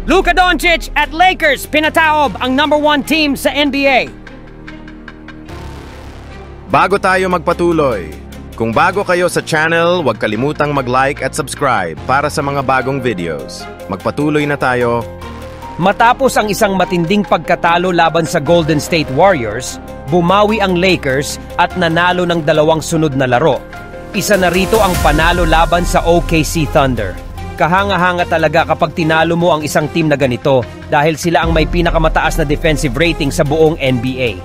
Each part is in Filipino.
Luka Doncic at Lakers pinataob ang #1 team sa NBA. Bago tayo magpatuloy, kung bago kayo sa channel, huwag kalimutang mag-like at subscribe para sa mga bagong videos. Magpatuloy na tayo. Matapos ang isang matinding pagkatalo laban sa Golden State Warriors, bumawi ang Lakers at nanalo ng 2 sunod na laro. Isa na rito ang panalo laban sa OKC Thunder. Kahanga-hanga talaga kapag tinalo mo ang isang team na ganito dahil sila ang may pinakamataas na defensive rating sa buong NBA.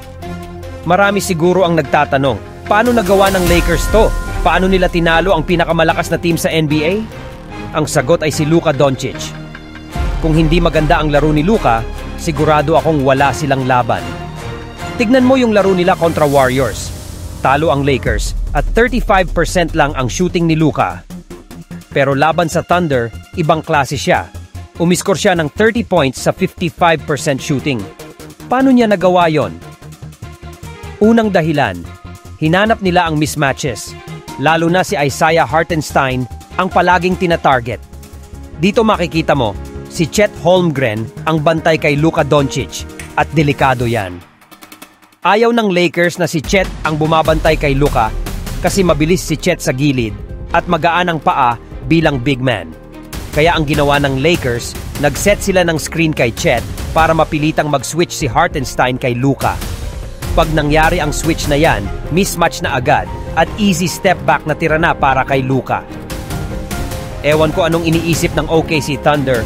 Marami siguro ang nagtatanong, paano nagawa ng Lakers to? Paano nila tinalo ang pinakamalakas na team sa NBA? Ang sagot ay si Luka Doncic. Kung hindi maganda ang laro ni Luka, sigurado akong wala silang laban. Tignan mo yung laro nila kontra Warriors. Talo ang Lakers at 35% lang ang shooting ni Luka. Pero laban sa Thunder, ibang klase siya. Umiskor siya ng 30 points sa 55% shooting. Paano niya nagawa yon? Unang dahilan, hinanap nila ang mismatches. Lalo na si Isaiah Hartenstein ang palaging tina-target. Dito makikita mo, si Chet Holmgren ang bantay kay Luka Doncic at delikado yan. Ayaw ng Lakers na si Chet ang bumabantay kay Luka kasi mabilis si Chet sa gilid at magaan ang paa bilang big man. Kaya ang ginawa ng Lakers, nag-set sila ng screen kay Chet para mapilitang mag-switch si Hartenstein kay Luka. Pag nangyari ang switch na yan, mismatch na agad at easy step back na tira na para kay Luka. Ewan ko anong iniisip ng OKC Thunder,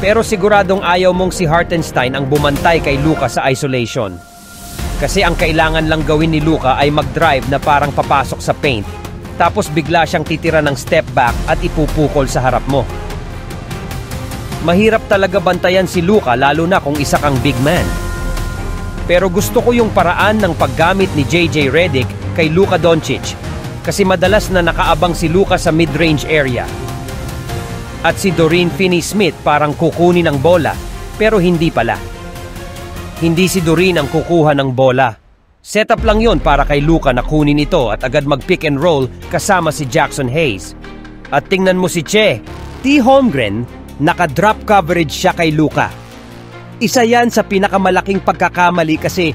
pero siguradong ayaw mong si Hartenstein ang bumantay kay Luka sa isolation. Kasi ang kailangan lang gawin ni Luka ay mag-drive na parang papasok sa paint, tapos bigla siyang titira ng step back at ipupukol sa harap mo. Mahirap talaga bantayan si Luka lalo na kung isa kang big man. Pero gusto ko yung paraan ng paggamit ni JJ Redick kay Luka Doncic kasi madalas na nakaabang si Luka sa mid-range area. At si Dorian Finney-Smith parang kukunin ng bola pero hindi pala. Hindi si Dorian ang kukuha ng bola. Setup lang yon para kay Luka na kunin ito at agad mag-pick and roll kasama si Jackson Hayes. At tingnan mo si T. Holmgren, naka-drop coverage siya kay Luka. Isa yan sa pinakamalaking pagkakamali kasi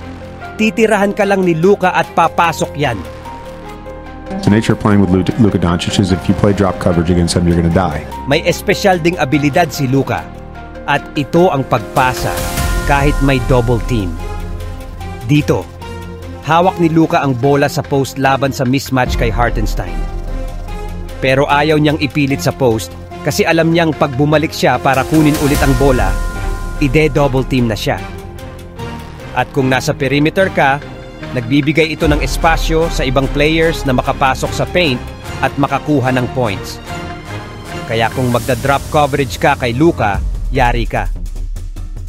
titirahan ka lang ni Luka at papasok yan. The nature of playing with Luka Doncic is if you play drop coverage against him, you're gonna die. May espesyal ding abilidad si Luka at ito ang pagpasa kahit may double team. Dito, hawak ni Luka ang bola sa post laban sa mismatch kay Hartenstein. Pero ayaw niyang ipilit sa post kasi alam niyang pag bumalik siya para kunin ulit ang bola, ide-double team na siya. At kung nasa perimeter ka, nagbibigay ito ng espasyo sa ibang players na makapasok sa paint at makakuha ng points. Kaya kung magda-drop coverage ka kay Luka, yari ka.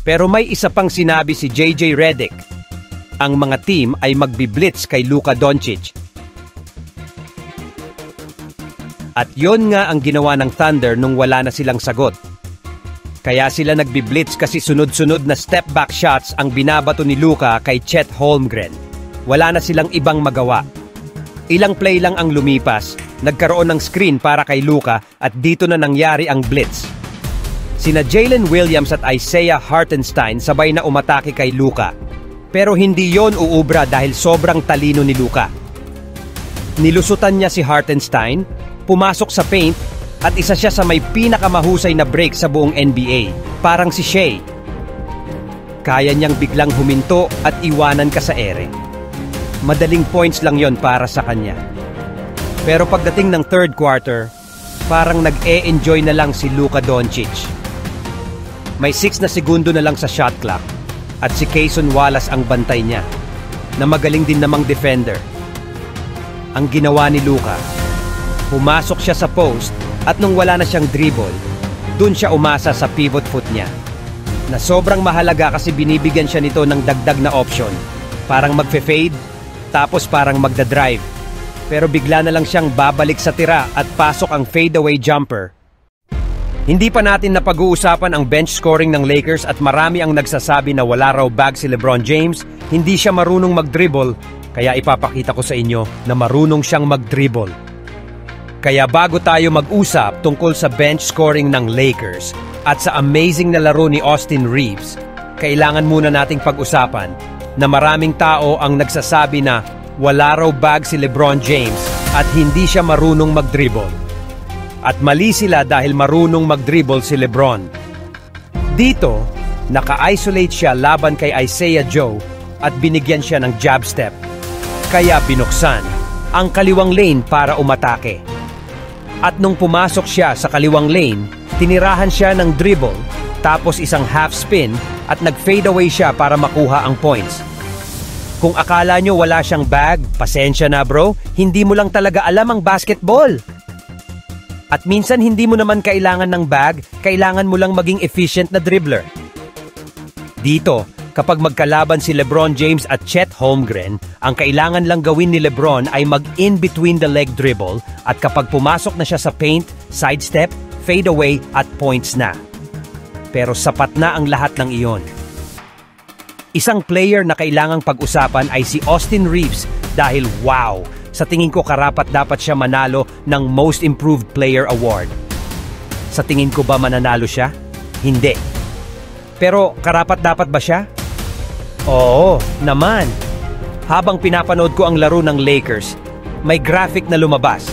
Pero may isa pang sinabi si JJ Redick. Ang mga team ay magbi-blitz kay Luka Doncic. At yon nga ang ginawa ng Thunder nung wala na silang sagot. Kaya sila nagbi-blitz kasi sunod-sunod na step back shots ang binabato ni Luka kay Chet Holmgren. Wala na silang ibang magawa. Ilang play lang ang lumipas, nagkaroon ng screen para kay Luka at dito na nangyari ang blitz. Sina Jalen Williams at Isaiah Hartenstein sabay na umatake kay Luka. Pero hindi yon uubra dahil sobrang talino ni Luka. Nilusutan niya si Hartenstein, pumasok sa paint, at isa siya sa may pinakamahusay na break sa buong NBA, parang si Shea. Kaya niyang biglang huminto at iwanan ka sa ere. Madaling points lang yon para sa kanya. Pero pagdating ng third quarter, parang nag-e-enjoy na lang si Luka Doncic. May 6 na segundo na lang sa shot clock. At si Cason Wallace ang bantay niya, na magaling din namang defender. Ang ginawa ni Luka, pumasok siya sa post at nung wala na siyang dribble, dun siya umasa sa pivot foot niya. Na sobrang mahalaga kasi binibigyan siya nito ng dagdag na option. Parang magfe-fade, tapos parang magda-drive. Pero bigla na lang siyang babalik sa tira at pasok ang fadeaway jumper. Hindi pa natin napag-uusapan ang bench scoring ng Lakers at marami ang nagsasabi na wala raw bag si LeBron James, hindi siya marunong mag-dribble, kaya ipapakita ko sa inyo na marunong siyang mag-dribble. Kaya bago tayo mag-usap tungkol sa bench scoring ng Lakers at sa amazing na laro ni Austin Reeves, kailangan muna nating pag-usapan na maraming tao ang nagsasabi na wala raw bag si LeBron James at hindi siya marunong mag-dribble. At mali sila dahil marunong mag-dribble si LeBron. Dito, naka-isolate siya laban kay Isaiah Joe at binigyan siya ng jab step. Kaya binuksan ang kaliwang lane para umatake. At nung pumasok siya sa kaliwang lane, tinirahan siya ng dribble, tapos isang half spin at nag-fade away siya para makuha ang points. Kung akala nyo wala siyang bag, pasensya na bro, hindi mo lang talaga alam ang basketball. At minsan hindi mo naman kailangan ng bag, kailangan mo lang maging efficient na dribbler. Dito, kapag magkalaban si LeBron James at Chet Holmgren, ang kailangan lang gawin ni LeBron ay mag-in between the leg dribble at kapag pumasok na siya sa paint, sidestep, fade away at points na. Pero sapat na ang lahat ng iyon. Isang player na kailangang pag-usapan ay si Austin Reeves dahil wow, sa tingin ko karapat-dapat siya manalo ng Most Improved Player Award. Sa tingin ko ba mananalo siya? Hindi. Pero karapat-dapat ba siya? Oo, naman. Habang pinapanood ko ang laro ng Lakers, may graphic na lumabas.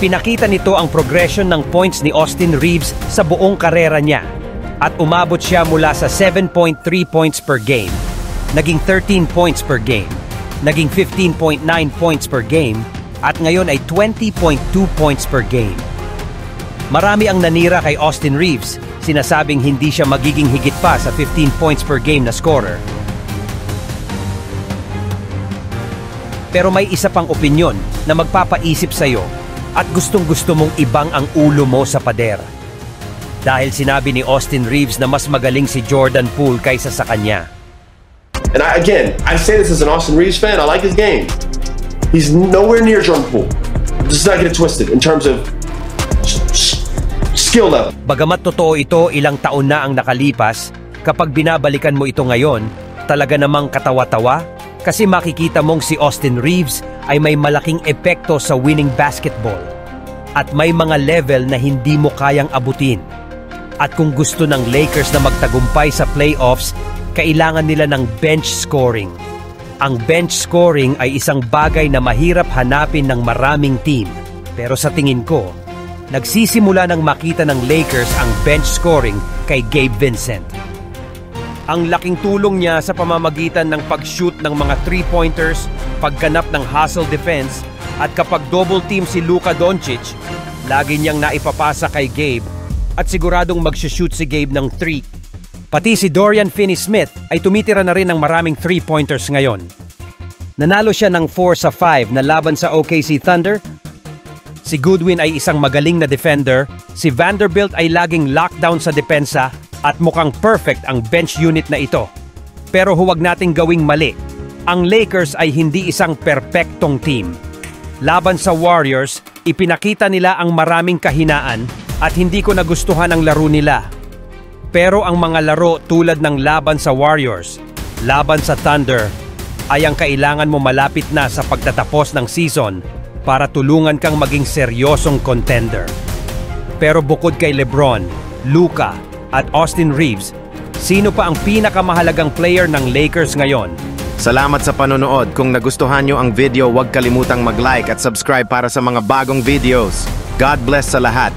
Pinakita nito ang progression ng points ni Austin Reeves sa buong karera niya. At umabot siya mula sa 7.3 points per game, naging 13 points per game, naging 15.9 points per game, at ngayon ay 20.2 points per game. Marami ang nanira kay Austin Reeves, sinasabing hindi siya magiging higit pa sa 15 points per game na scorer. Pero may isa pang opinyon na magpapaisip sa'yo at gustong-gusto mong ibang ang ulo mo sa pader. Dahil sinabi ni Austin Reeves na mas magaling si Jordan Poole kaysa sa kanya. And I say this as an Austin Reeves fan, I like his game. He's nowhere near Jordan Poole. Just not get it twisted in terms of skill level. Bagamat totoo ito, ilang taon na ang nakalipas, kapag binabalikan mo ito ngayon, talaga namang katawa-tawa kasi makikita mong si Austin Reeves ay may malaking epekto sa winning basketball at may mga level na hindi mo kayang abutin. At kung gusto ng Lakers na magtagumpay sa playoffs, kailangan nila ng bench scoring. Ang bench scoring ay isang bagay na mahirap hanapin ng maraming team. Pero sa tingin ko, nagsisimula ng makita ng Lakers ang bench scoring kay Gabe Vincent. Ang laking tulong niya sa pamamagitan ng pag-shoot ng mga three-pointers, pagganap ng hustle defense, at kapag double team si Luka Doncic, lagi niyang naipapasa kay Gabe at siguradong mag-shoot si Gabe ng 3. Pati si Dorian Finney-Smith ay tumitira na rin ng maraming 3-pointers ngayon. Nanalo siya ng 4-5 na laban sa OKC Thunder. Si Goodwin ay isang magaling na defender, si Vanderbilt ay laging lockdown sa depensa at mukhang perfect ang bench unit na ito. Pero huwag nating gawing mali. Ang Lakers ay hindi isang perpektong team. Laban sa Warriors, ipinakita nila ang maraming kahinaan at hindi ko nagustuhan ang laro nila. Pero ang mga laro tulad ng laban sa Warriors, laban sa Thunder, ay ang kailangan mo malapit na sa pagtatapos ng season para tulungan kang maging seryosong contender. Pero bukod kay LeBron, Luka at Austin Reeves, sino pa ang pinakamahalagang player ng Lakers ngayon? Salamat sa panonood. Kung nagustuhan nyo ang video, huwag kalimutang mag-like at subscribe para sa mga bagong videos. God bless sa lahat.